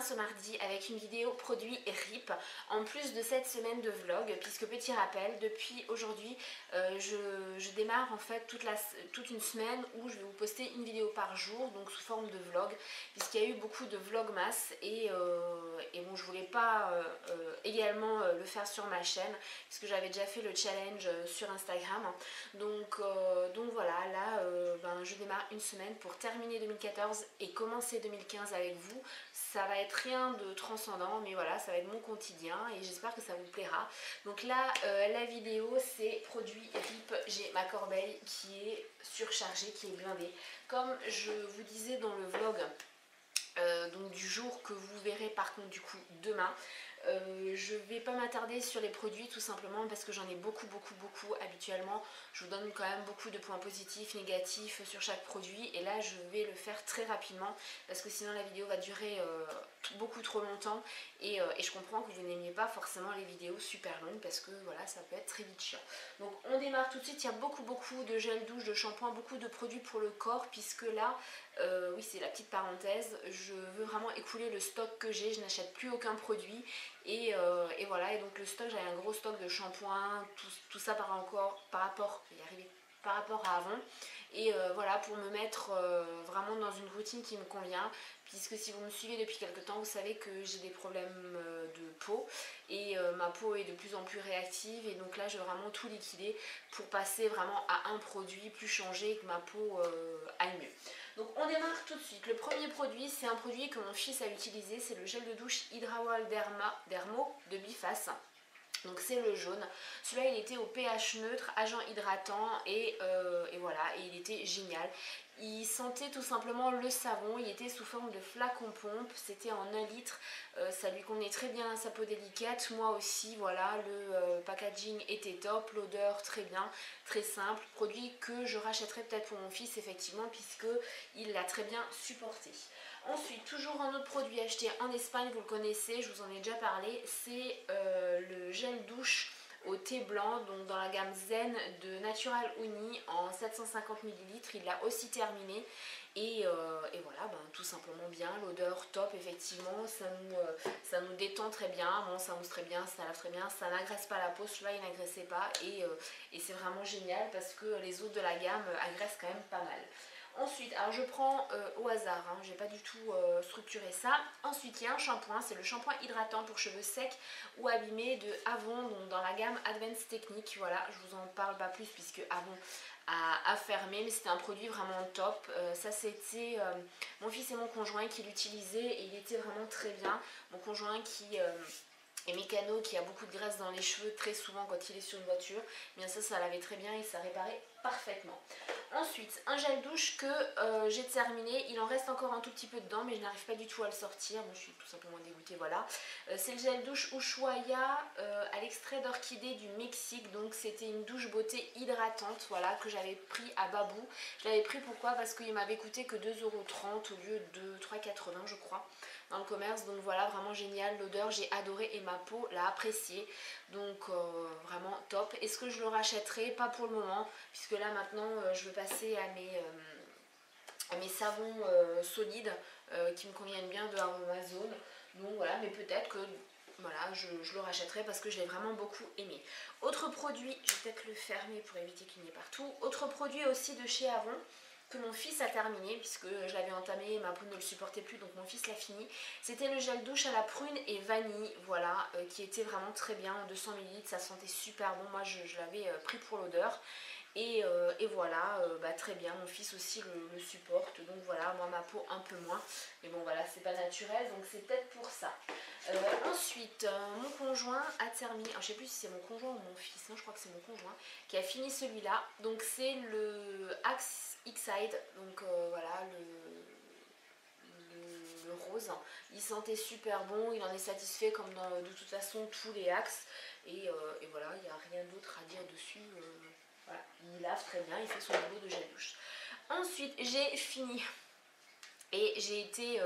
ce mardi avec une vidéo produit RIP en plus de cette semaine de vlog, puisque petit rappel, depuis aujourd'hui je démarre en fait toute une semaine où je vais vous poster une vidéo par jour, donc sous forme de vlog, puisqu'il y a eu beaucoup de vlogmas et bon, je voulais pas également le faire sur ma chaîne puisque j'avais déjà fait le challenge sur Instagram, donc voilà, là je démarre une semaine pour terminer 2014 et commencer 2015 avec vous. Ça va être rien de transcendant, mais voilà, ça va être mon quotidien et j'espère que ça vous plaira. Donc là, la vidéo, c'est produit RIP. J'ai ma corbeille qui est surchargée, qui est blindée. Comme je vous disais dans le vlog donc du jour que vous verrez par contre du coup demain, je vais pas m'attarder sur les produits tout simplement parce que j'en ai beaucoup habituellement. Je vous donne quand même beaucoup de points positifs, négatifs sur chaque produit et là je vais le faire très rapidement parce que sinon la vidéo va durer beaucoup trop longtemps et je comprends que vous n'aimiez pas forcément les vidéos super longues parce que voilà, ça peut être très vite chiant. Donc on démarre tout de suite. Il y a beaucoup de gel douche, de shampoing, beaucoup de produits pour le corps puisque là oui, c'est la petite parenthèse, je veux vraiment écouler le stock que j'ai, je n'achète plus aucun produit et voilà, et donc le stock, j'avais un gros stock de shampoing, tout ça par rapport à avant et voilà, pour me mettre vraiment dans une routine qui me convient, puisque si vous me suivez depuis quelques temps, vous savez que j'ai des problèmes de peau et ma peau est de plus en plus réactive et donc là je veux vraiment tout liquider pour passer vraiment à un produit plus changé et que ma peau aille mieux. Donc on démarre tout de suite. Le premier produit, c'est un produit que mon fils a utilisé, c'est le gel de douche Hydrawal Dermo de Biface. Donc c'est le jaune. Celui-là il était au pH neutre, agent hydratant et voilà, et il était génial. Il sentait tout simplement le savon, il était sous forme de flacon pompe, c'était en 1 litre, ça lui convenait très bien à sa peau délicate, moi aussi, voilà, le packaging était top, l'odeur très bien, très simple, produit que je rachèterai peut-être pour mon fils effectivement puisque il l'a très bien supporté. Ensuite, toujours un autre produit acheté en Espagne, vous le connaissez, je vous en ai déjà parlé, c'est le gel douche au thé blanc, donc dans la gamme Zen de Natural Uni en 750 ml. Il l'a aussi terminé et voilà, tout simplement bien, l'odeur top effectivement, ça nous détend très bien, bon, ça mousse très bien, ça lave très bien, ça n'agresse pas la peau, celui-là il n'agressait pas et c'est vraiment génial parce que les autres de la gamme agressent quand même pas mal. Ensuite, alors je prends au hasard, hein, j'ai pas du tout structuré ça. Ensuite, il y a un shampoing, c'est le shampoing hydratant pour cheveux secs ou abîmés de Avon, donc dans la gamme Advanced Technique. Voilà, je vous en parle pas plus puisque Avon a fermé, mais c'était un produit vraiment top. Ça c'était mon fils et mon conjoint qui l'utilisaient et il était vraiment très bien. Mon conjoint qui et mécano, qui a beaucoup de graisse dans les cheveux très souvent quand il est sur une voiture, eh bien ça l'avait très bien et ça réparait parfaitement. Ensuite, un gel douche que j'ai terminé, il en reste encore un tout petit peu dedans mais je n'arrive pas du tout à le sortir, moi je suis tout simplement dégoûtée, voilà. C'est le gel douche Ushuaïa à l'extrait d'orchidée du Mexique, donc c'était une douche beauté hydratante, voilà, que j'avais pris à Babou. Je l'avais pris pourquoi? Parce qu'il m'avait coûté que 2,30 € au lieu de 3,80 € je crois dans le commerce, donc voilà, vraiment génial, l'odeur j'ai adoré et ma peau l'a apprécié, donc vraiment top. Est-ce que je le rachèterai? Pas pour le moment, puisque là maintenant je veux passer à mes savons solides qui me conviennent bien de Amazon, donc voilà, mais peut-être que voilà, je le rachèterai parce que je l'ai vraiment beaucoup aimé. Autre produit, je vais peut-être le fermer pour éviter qu'il n'y ait partout, autre produit aussi de chez Avon, que mon fils a terminé puisque je l'avais entamé et ma peau ne le supportait plus, donc mon fils l'a fini. C'était le gel douche à la prune et vanille, voilà, qui était vraiment très bien en 200 ml, ça sentait super bon, moi je l'avais pris pour l'odeur. Et voilà, très bien, mon fils aussi le supporte, donc voilà, moi ma peau un peu moins, mais bon voilà, c'est pas naturel, donc c'est peut-être pour ça. Ensuite, mon conjoint a terminé, alors, je sais plus si c'est mon conjoint ou mon fils, non je crois que c'est mon conjoint, qui a fini celui-là, donc c'est le Axe X-Side, donc voilà, le rose, il sentait super bon, il en est satisfait comme de toute façon tous les Axe, et voilà, il n'y a rien d'autre à dire dessus. Voilà, il lave très bien, il fait son boulot de gel douche. Ensuite, j'ai fini et j'ai été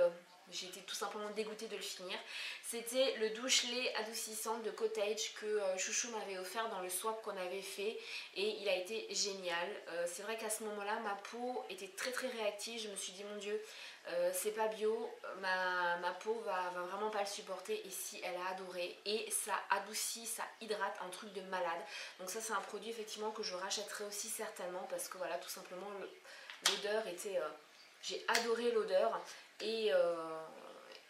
j'ai été tout simplement dégoûtée de le finir. C'était le douche-lait adoucissant de Cottage que Chouchou m'avait offert dans le swap qu'on avait fait et il a été génial. C'est vrai qu'à ce moment-là, ma peau était très très réactive. Je me suis dit, mon Dieu, c'est pas bio, ma peau va vraiment pas le supporter. Et si, elle a adoré et ça adoucit, ça hydrate, un truc de malade. Donc ça, c'est un produit effectivement que je rachèterai aussi certainement parce que voilà, tout simplement, l'odeur était... j'ai adoré l'odeur et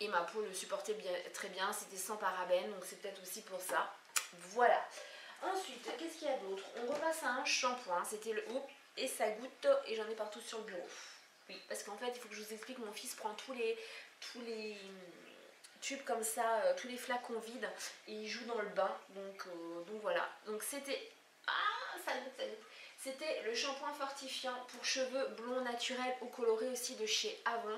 ma peau le supportait très bien, c'était sans parabènes, donc c'est peut-être aussi pour ça. Voilà. Ensuite, qu'est-ce qu'il y a d'autre? On repasse à un shampoing, c'était le Oups, et ça goûte, et j'en ai partout sur le bureau. Oui, parce qu'en fait, il faut que je vous explique, mon fils prend tous les tubes comme ça, tous les flacons vides, et il joue dans le bain, donc voilà. Donc c'était... Ah, ça goûte, ça goûte. C'était le shampoing fortifiant pour cheveux blonds naturels ou colorés aussi de chez Avon.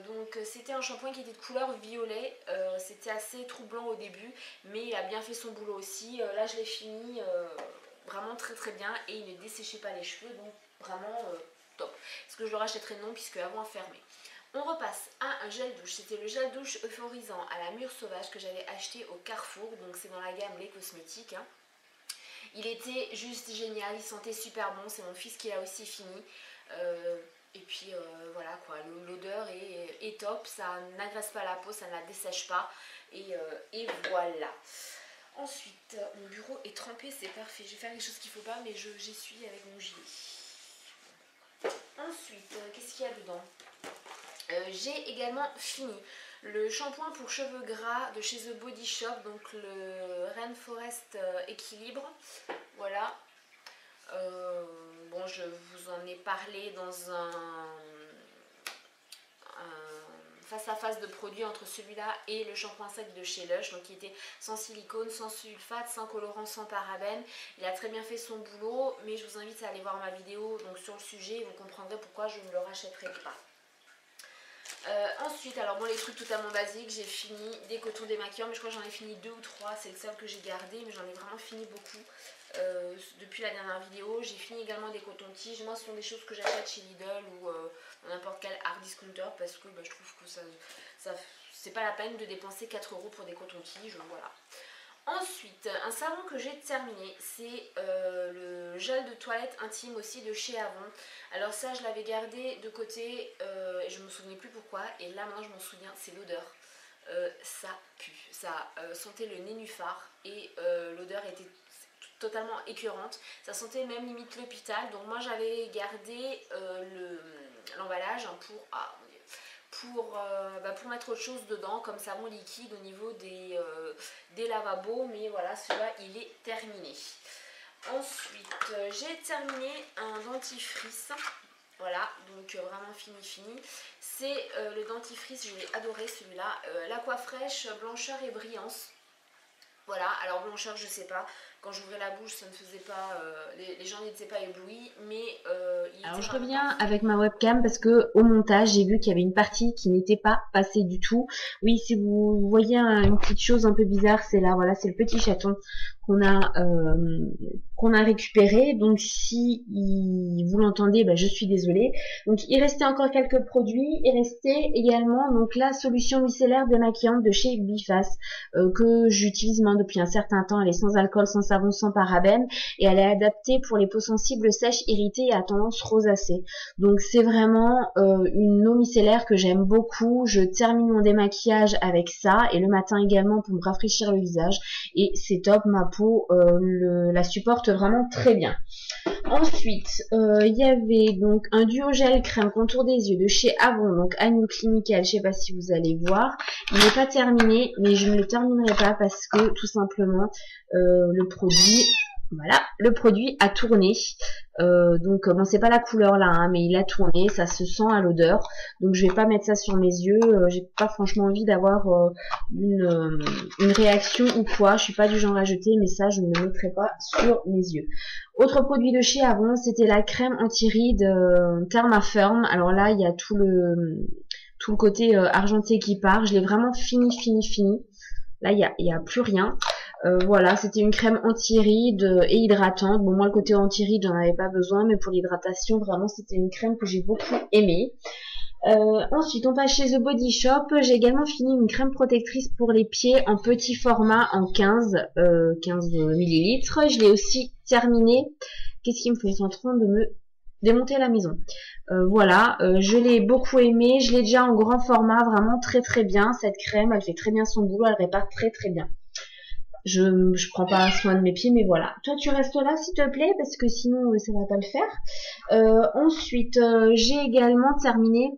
Donc c'était un shampoing qui était de couleur violet, c'était assez troublant au début mais il a bien fait son boulot aussi. Là je l'ai fini vraiment très très bien et il ne desséchait pas les cheveux, donc vraiment top. Est-ce que je le rachèterai? Non, puisque Avon a fermé. On repasse à un gel douche, c'était le gel douche euphorisant à la mûre sauvage que j'avais acheté au Carrefour, donc c'est dans la gamme les cosmétiques hein. Il était juste génial, il sentait super bon, c'est mon fils qui l'a aussi fini. Et puis voilà quoi, l'odeur est top, ça n'agresse pas la peau, ça ne la dessèche pas et voilà. Ensuite, mon bureau est trempé, c'est parfait, je vais faire quelque chose qu'il ne faut pas mais j'essuie avec mon gilet. Ensuite, qu'est-ce qu'il y a dedans? J'ai également fini le shampoing pour cheveux gras de chez The Body Shop, donc le Rainforest Équilibre, voilà. Bon, je vous en ai parlé dans un face-à-face de produits entre celui-là et le shampoing sec de chez Lush, donc qui était sans silicone, sans sulfate, sans colorant, sans parabènes. Il a très bien fait son boulot, mais je vous invite à aller voir ma vidéo donc sur le sujet et vous comprendrez pourquoi je ne le rachèterai pas. Ensuite, alors bon, les trucs totalement basiques, j'ai fini des cotons démaquillants, mais je crois que j'en ai fini 2 ou 3, c'est le seul que j'ai gardé, mais j'en ai vraiment fini beaucoup depuis la dernière vidéo. J'ai fini également des cotons-tiges, moi ce sont des choses que j'achète chez Lidl ou dans n'importe quel hard discounter parce que je trouve que ça c'est pas la peine de dépenser 4 € pour des cotons-tiges, voilà. Ensuite, un savon que j'ai terminé, c'est le gel de toilette intime aussi de chez Avon. Alors ça, je l'avais gardé de côté et je me souvenais plus pourquoi. Et là, maintenant, je m'en souviens, c'est l'odeur. Ça pue. Ça sentait le nénuphar et l'odeur était totalement écœurante. Ça sentait même limite l'hôpital. Donc moi, j'avais gardé l'emballage pour... Ah, mon Dieu, pour mettre autre chose dedans comme savon liquide au niveau des lavabos, mais voilà, celui-là il est terminé. Ensuite j'ai terminé un dentifrice, voilà, donc vraiment fini. C'est le dentifrice, je l'ai adoré celui-là, l'Aquafresh blancheur et brillance. Voilà, alors blancheur je sais pas, quand j'ouvrais la bouche ça ne faisait pas, les gens n'étaient pas éblouis, mais Alors je reviens avec ma webcam parce que au montage j'ai vu qu'il y avait une partie qui n'était pas passée du tout. Oui, si vous voyez une petite chose un peu bizarre, c'est là, voilà, c'est le petit chaton qu'on a récupéré. Donc si vous l'entendez, je suis désolée. Donc il restait encore quelques produits. Il restait également donc la solution micellaire démaquillante de chez Biface que j'utilise maintenant depuis un certain temps. Elle est sans alcool, sans savon, sans parabènes et elle est adaptée pour les peaux sensibles, sèches, irritées et à tendance rosacée. Donc c'est vraiment une eau micellaire que j'aime beaucoup. Je termine mon démaquillage avec ça et le matin également pour me rafraîchir le visage et c'est top, ma peau la supporte vraiment très bien. Ensuite, il y avait donc un duo gel crème contour des yeux de chez Avon, donc Agneau Clinical, je sais pas si vous allez voir. Il n'est pas terminé, mais je ne le terminerai pas parce que tout simplement le produit a tourné. Donc bon, c'est pas la couleur là, hein, mais il a tourné, ça se sent à l'odeur. Donc je vais pas mettre ça sur mes yeux. J'ai pas franchement envie d'avoir une réaction ou quoi. Je suis pas du genre à jeter, mais ça je ne le mettrai pas sur mes yeux. Autre produit de chez Avon, c'était la crème anti-rides Thermaferm. Alors là, il y a tout le côté argenté qui part. Je l'ai vraiment fini. Là, il y a plus rien. Voilà, c'était une crème anti-rides et hydratante. Bon, moi, le côté anti-rides, j'en avais pas besoin, mais pour l'hydratation, vraiment, c'était une crème que j'ai beaucoup aimée. Ensuite, on passe chez The Body Shop. J'ai également fini une crème protectrice pour les pieds en petit format en 15 millilitres. Je l'ai aussi terminé. Qu'est-ce qui me fait? Ils sont en train de me démonter la maison. Voilà, je l'ai beaucoup aimé. Je l'ai déjà en grand format, vraiment très très bien. Cette crème, elle fait très bien son boulot, elle répare très très bien. Je prends pas soin de mes pieds, mais voilà. Toi, tu restes là, s'il te plaît, parce que sinon, ça va pas le faire. Ensuite, j'ai également terminé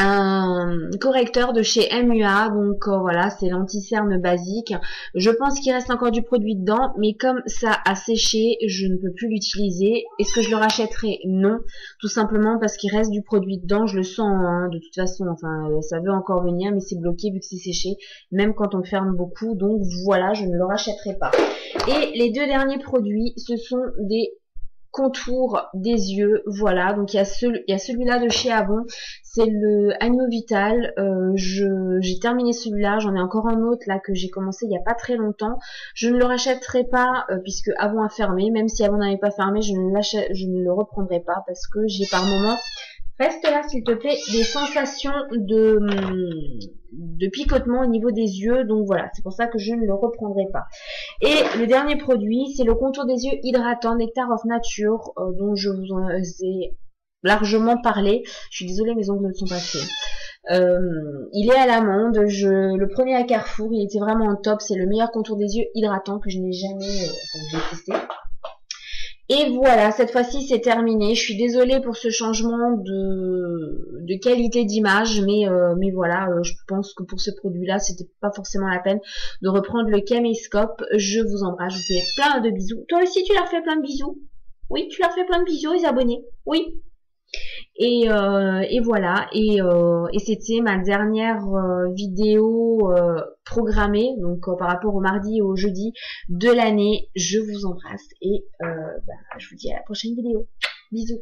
un correcteur de chez MUA, donc voilà, c'est l'anti-cerne basique. Je pense qu'il reste encore du produit dedans, mais comme ça a séché, je ne peux plus l'utiliser. Est-ce que je le rachèterai? Non, tout simplement parce qu'il reste du produit dedans, je le sens, hein, de toute façon, enfin, ça veut encore venir, mais c'est bloqué vu que c'est séché, même quand on ferme beaucoup, donc voilà, je ne le rachèterai pas. Et les deux derniers produits, ce sont des contour des yeux, voilà, donc il y a celui-là de chez Avon, c'est le Agno Vital. J'ai terminé celui-là, j'en ai encore un autre là que j'ai commencé il y a pas très longtemps. Je ne le rachèterai pas puisque Avon a fermé, même si Avon n'avait pas fermé, je ne le reprendrai pas parce que j'ai par moment, reste là s'il te plaît, des sensations de picotement au niveau des yeux, donc voilà, c'est pour ça que je ne le reprendrai pas. Et le dernier produit, c'est le contour des yeux hydratant Nectar of Nature, dont je vous en ai largement parlé. Je suis désolée, mes ongles ne sont pas faits. Il est à l'amande, le prenais à Carrefour, il était vraiment top, c'est le meilleur contour des yeux hydratant que je n'ai jamais testé. Et voilà, cette fois-ci c'est terminé. Je suis désolée pour ce changement de qualité d'image, mais voilà, je pense que pour ce produit-là, c'était pas forcément la peine de reprendre le caméscope. Je vous embrasse, je vous fais plein de bisous. Toi aussi, tu leur fais plein de bisous? Oui, tu leur fais plein de bisous, les abonnés? Oui. Et voilà, et c'était ma dernière vidéo programmée, donc par rapport au mardi et au jeudi de l'année. Je vous embrasse et je vous dis à la prochaine vidéo. Bisous.